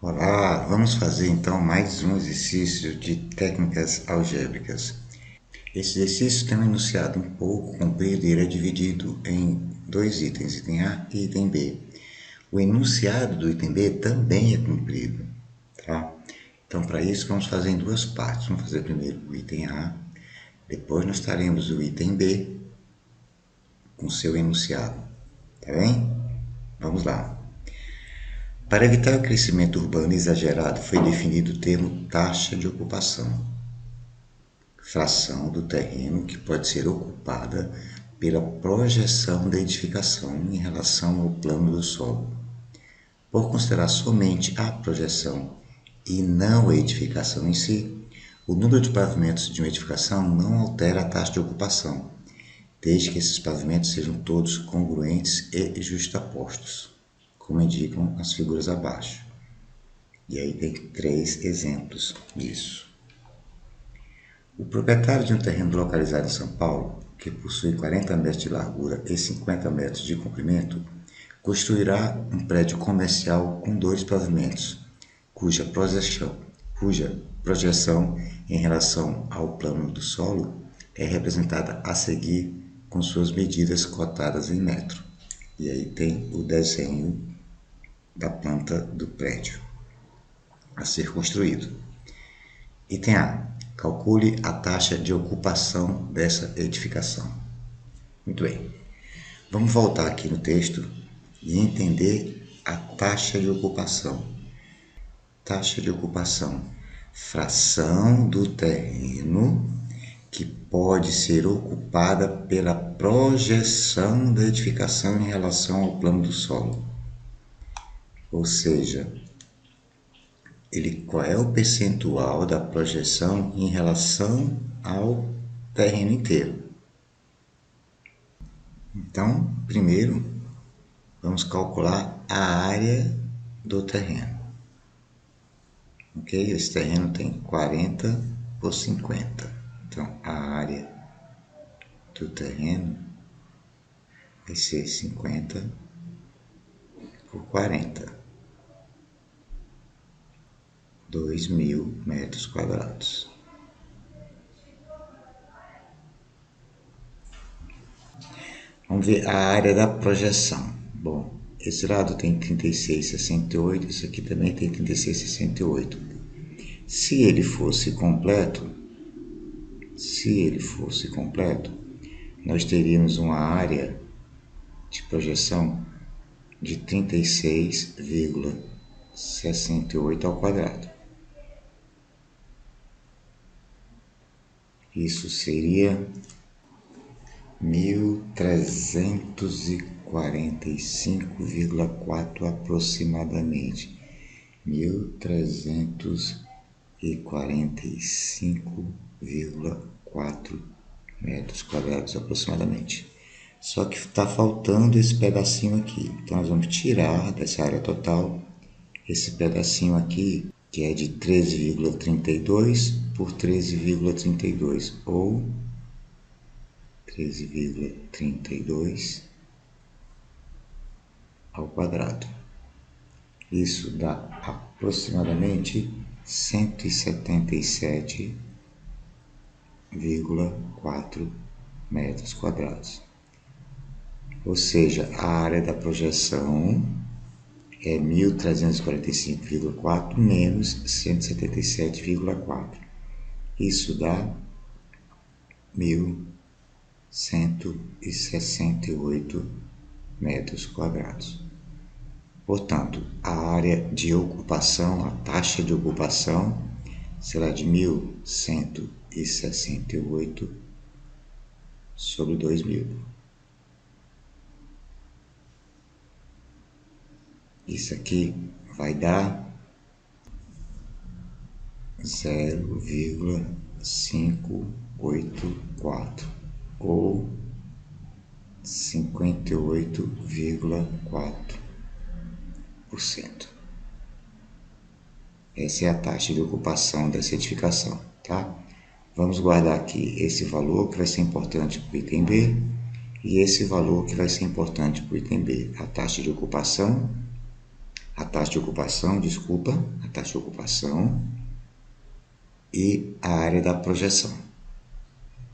Olá, vamos fazer então mais um exercício de técnicas algébricas. Esse exercício tem um enunciado um pouco comprido e ele é dividido em dois itens, item A e item B. O enunciado do item B também é comprido, tá? Então, para isso, vamos fazer em duas partes. Vamos fazer primeiro o item A, depois nós faremos o item B com seu enunciado, tá bem? Vamos lá. Para evitar o crescimento urbano exagerado, foi definido o termo taxa de ocupação, fração do terreno que pode ser ocupada pela projeção da edificação em relação ao plano do solo. Por considerar somente a projeção e não a edificação em si, o número de pavimentos de uma edificação não altera a taxa de ocupação, desde que esses pavimentos sejam todos congruentes e justapostos, como indicam as figuras abaixo. E aí tem 3 exemplos disso. O proprietário de um terreno localizado em São Paulo, que possui 40 metros de largura e 50 metros de comprimento, construirá um prédio comercial com 2 pavimentos, cuja projeção em relação ao plano do solo é representada a seguir com suas medidas cotadas em metro. E aí tem o desenho da planta do prédio a ser construído. Item A. Calcule a taxa de ocupação dessa edificação. Muito bem. Vamos voltar aqui no texto e entender a taxa de ocupação. Taxa de ocupação, fração do terreno que pode ser ocupada pela projeção da edificação em relação ao plano do solo. Ou seja, qual é o percentual da projeção em relação ao terreno inteiro. Então, primeiro, vamos calcular a área do terreno. Ok? Esse terreno tem 40 por 50. Então, a área do terreno vai ser 50 por 40. 2.000 metros quadrados. Vamos ver a área da projeção. Bom, esse lado tem 36,68, isso aqui também tem 36,68. Se ele fosse completo, nós teríamos uma área de projeção de 36,68 ao quadrado. Isso seria 1.345,4 aproximadamente. 1.345,4 metros quadrados aproximadamente. Só que está faltando esse pedacinho aqui. Então nós vamos tirar dessa área total esse pedacinho aqui, que é de 13,32 por 13,32, ou 13,32 ao quadrado. Isso dá aproximadamente 177,4 metros quadrados. Ou seja, a área da projeção é 1.345,4 menos 177,4. Isso dá 1.168 metros quadrados. Portanto, a área de ocupação, a taxa de ocupação, será de 1.168 sobre 2.000. Isso aqui vai dar 0,584 ou 58,4%. Essa é a taxa de ocupação dessa edificação, tá? Vamos guardar aqui esse valor que vai ser importante para o item B e esse valor que vai ser importante para o item B. A taxa de ocupação a taxa de ocupação, desculpa, a taxa de ocupação e a área da projeção.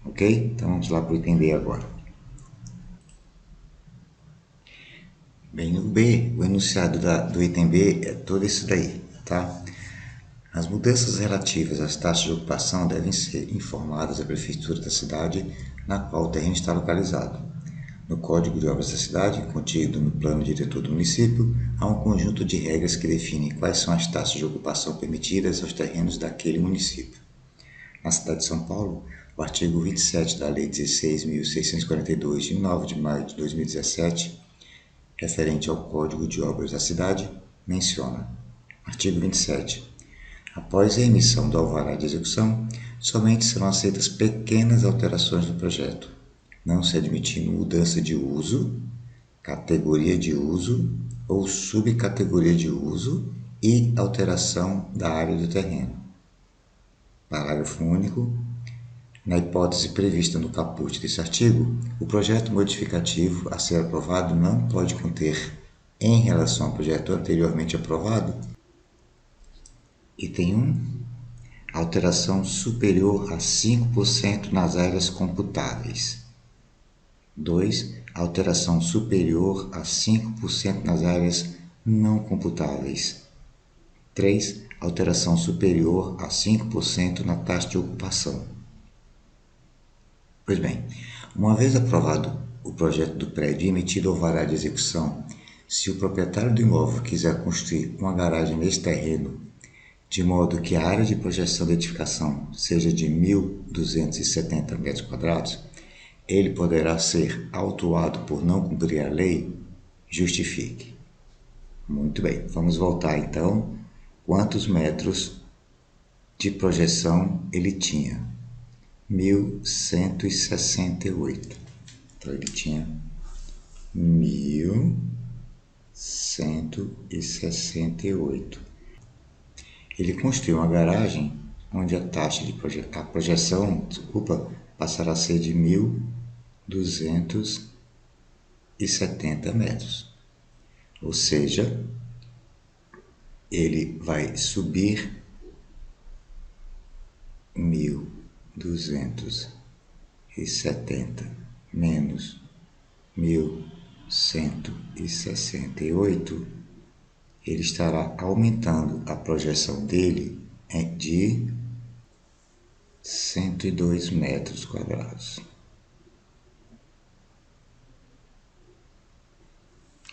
Ok? Então vamos lá para o item B agora. Bem, no B, o enunciado do item B é todo isso daí, tá? As mudanças relativas às taxas de ocupação devem ser informadas à prefeitura da cidade na qual o terreno está localizado. No Código de Obras da Cidade, contido no Plano Diretor do município, há um conjunto de regras que definem quais são as taxas de ocupação permitidas aos terrenos daquele município. Na cidade de São Paulo, o artigo 27 da Lei 16.642, de 9 de maio de 2017, referente ao Código de Obras da Cidade, menciona: artigo 27. Após a emissão do alvará de execução, somente serão aceitas pequenas alterações do projeto, não se admitindo mudança de uso, categoria de uso ou subcategoria de uso e alteração da área do terreno. Parágrafo único. Na hipótese prevista no caput desse artigo, o projeto modificativo a ser aprovado não pode conter, em relação ao projeto anteriormente aprovado, item 1, alteração superior a 5% nas áreas computáveis. 2. Alteração superior a 5% nas áreas não computáveis. 3. Alteração superior a 5% na taxa de ocupação. Pois bem, uma vez aprovado o projeto do prédio e emitido o alvará de execução, se o proprietário do imóvel quiser construir uma garagem nesse terreno, de modo que a área de projeção da edificação seja de 1.270 metros quadrados, ele poderá ser autuado por não cumprir a lei? Justifique. Muito bem, vamos voltar então. Quantos metros de projeção ele tinha? 1.168. Então ele tinha 1.168. Ele construiu uma garagem onde a taxa de projeção, passará a ser de 1.270 metros. Ou seja, ele vai subir 1.270 menos 1.168, ele estará aumentando a projeção dele de 102 metros quadrados.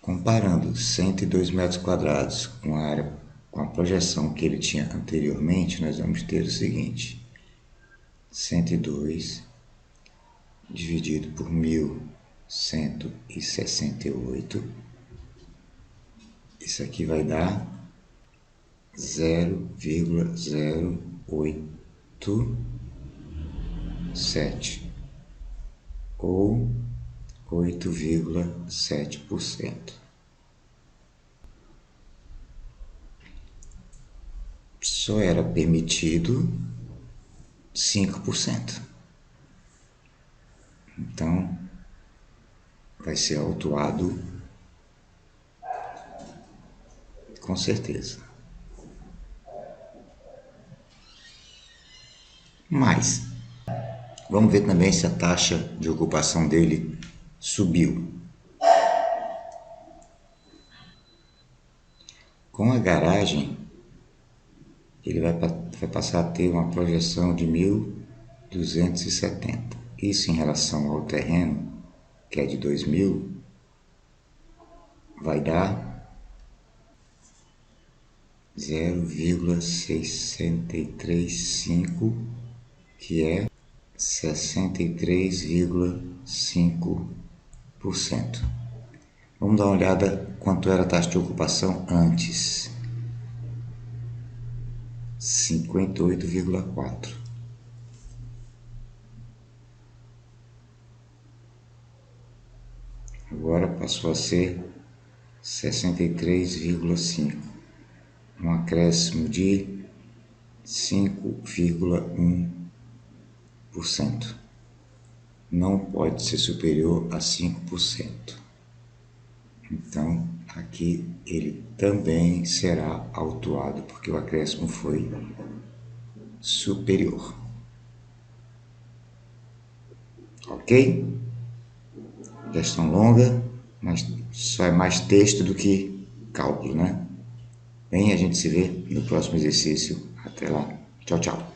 Comparando 102 metros quadrados com a projeção que ele tinha anteriormente, nós vamos ter o seguinte: 102 dividido por 1.168, isso aqui vai dar 0,087 ou 8,7%. Só era permitido 5%. Então, vai ser autuado com certeza. Mas, vamos ver também se a taxa de ocupação dele subiu. Com a garagem, ele vai passar a ter uma projeção de 1.270. Isso em relação ao terreno, que é de 2.000, vai dar 0,635, que é 63,5%. Vamos dar uma olhada quanto era a taxa de ocupação antes. 58,4%. Agora passou a ser 63,5%. Um acréscimo de 5,1%. Não pode ser superior a 5%. Então, aqui ele também será autuado, porque o acréscimo foi superior. Ok? Questão longa, mas só é mais texto do que cálculo, né? Bem, a gente se vê no próximo exercício. Até lá. Tchau, tchau.